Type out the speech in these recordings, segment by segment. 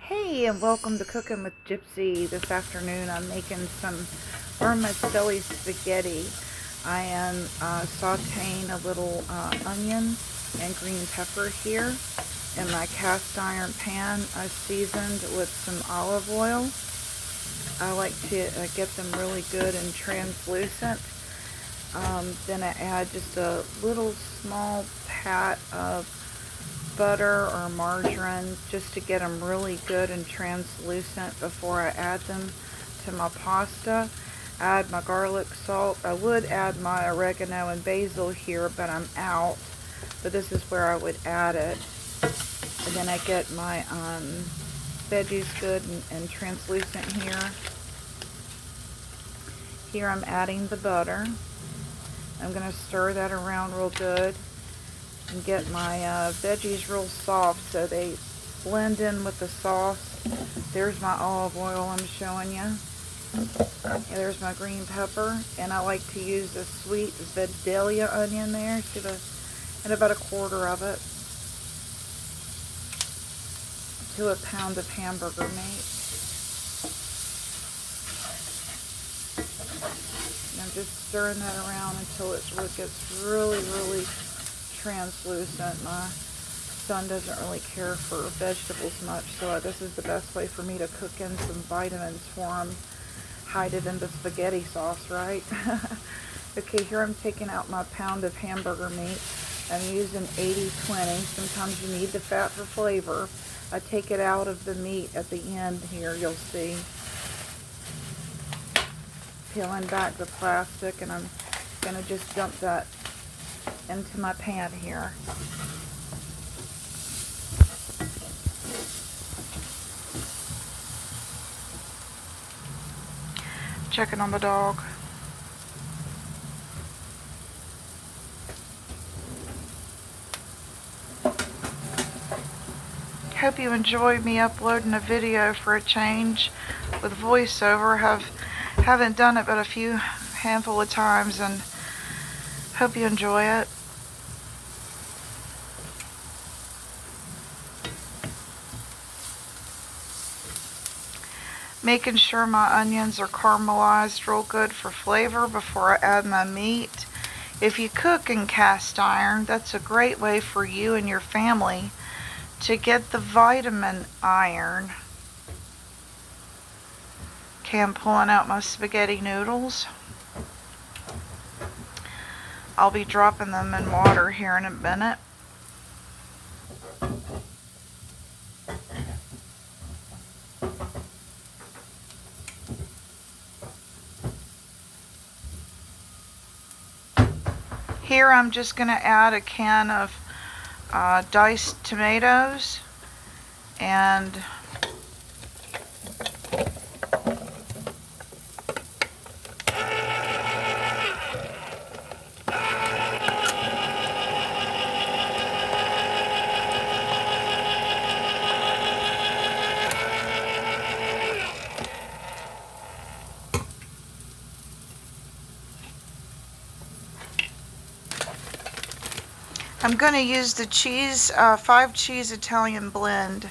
Hey, and welcome to Cooking with Gypsy. This afternoon I'm making some vermicelli spaghetti. I am sauteing a little onion and green pepper here in my cast iron pan. I seasoned with some olive oil. I like to get them really good and translucent. Then I add just a little small pat of butter or margarine just to get them really good and translucent before I add them to my pasta. I add my garlic salt. I would add my oregano and basil here, but I'm out. But this is where I would add it. And then I get my veggies good and translucent here. Here I'm adding the butter. I'm going to stir that around real good and get my veggies real soft so they blend in with the sauce. There's my olive oil I'm showing you. And there's my green pepper, and I like to use a sweet Vidalia onion there, and about a quarter of it to a pound of hamburger meat. And I'm just stirring that around until it gets really translucent. My son doesn't really care for vegetables much, so this is the best way for me to cook in some vitamins for him. Hide it in the spaghetti sauce, right? Okay, here I'm taking out my pound of hamburger meat. I'm using 80-20. Sometimes you need the fat for flavor. I take it out of the meat at the end here, you'll see. Peeling back the plastic, and I'm going to just dump that into my pan here. Checking on the dog. Hope you enjoyed me uploading a video for a change with voiceover. Haven't done it but a handful of times, and hope you enjoy it. Making sure my onions are caramelized real good for flavor before I add my meat. If you cook in cast iron, that's a great way for you and your family to get the vitamin iron. Okay, I'm pulling out my spaghetti noodles. I'll be dropping them in water here in a minute. Here I'm just going to add a can of diced tomatoes and I'm going to use the cheese, 5 cheese Italian blend.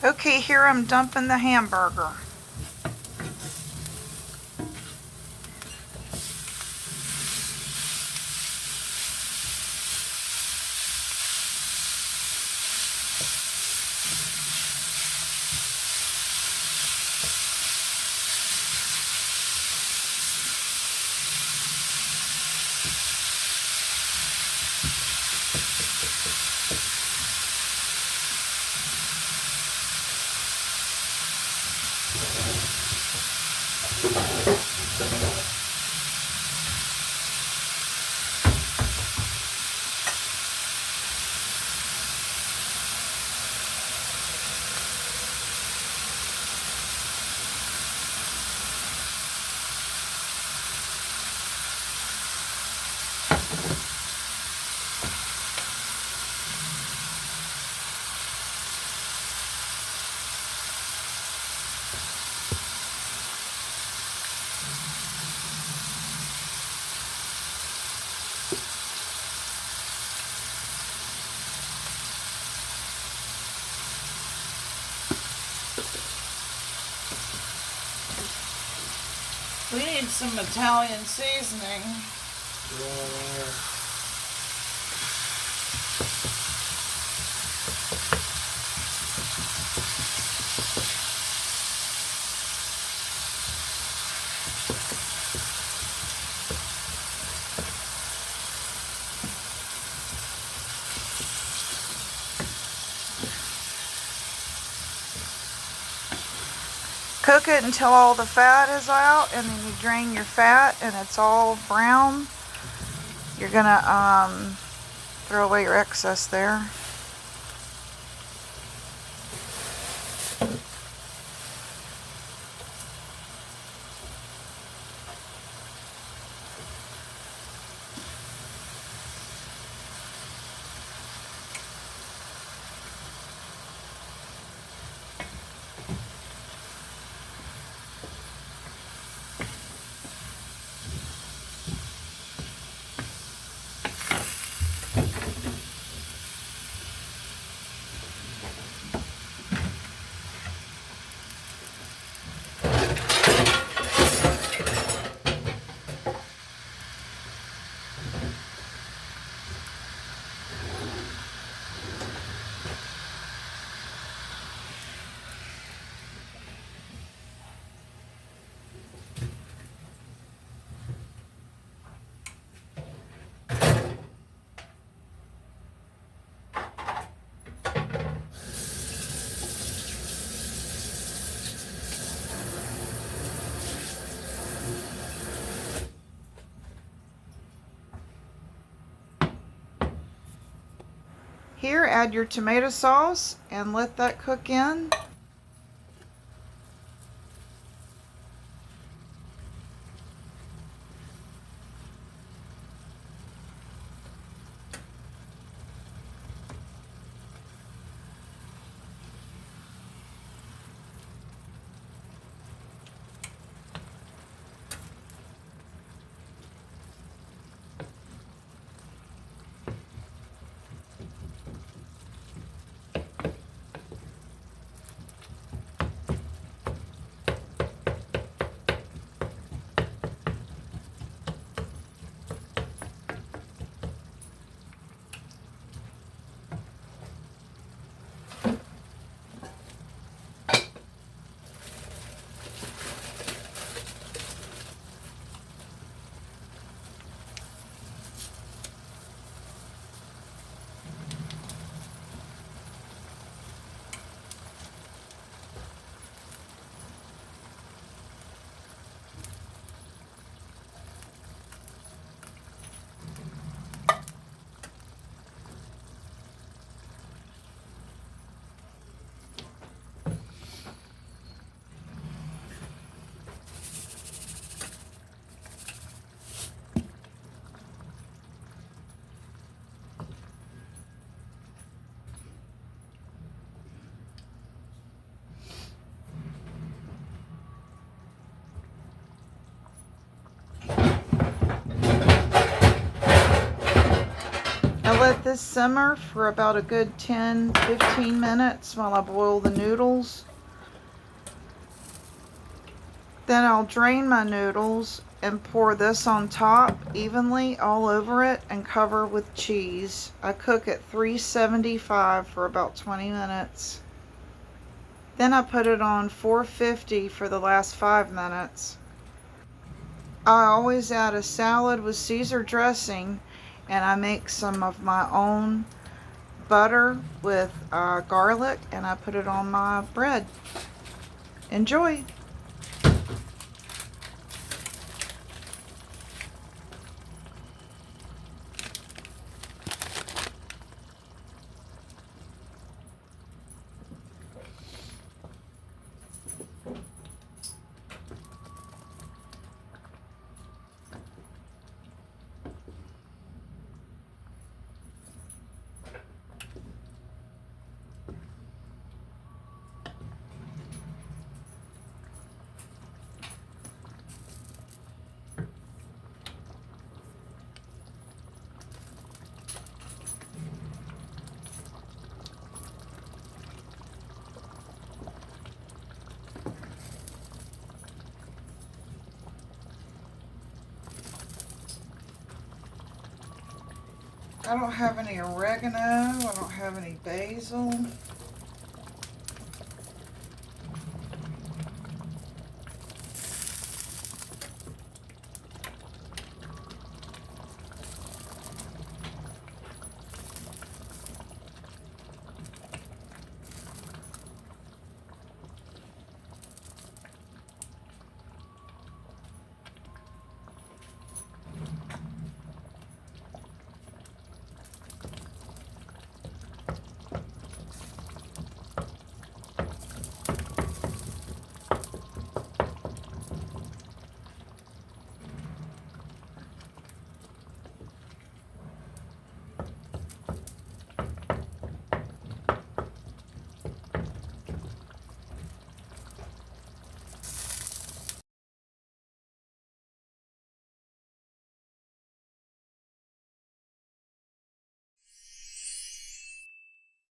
Okay, here I'm dumping the hamburger. need some Italian seasoning. Yeah. Cook it until all the fat is out, and then you drain your fat and it's all brown. You're gonna throw away your excess there. Here, add your tomato sauce and let that cook in. I let this simmer for about a good 10-15 minutes while I boil the noodles. Then I'll drain my noodles and pour this on top evenly all over it and cover with cheese. I cook at 375 for about 20 minutes. Then I put it on 450 for the last 5 minutes. I always add a salad with Caesar dressing, and I make some of my own butter with garlic, and I put it on my bread. Enjoy! I don't have any oregano. I don't have any basil.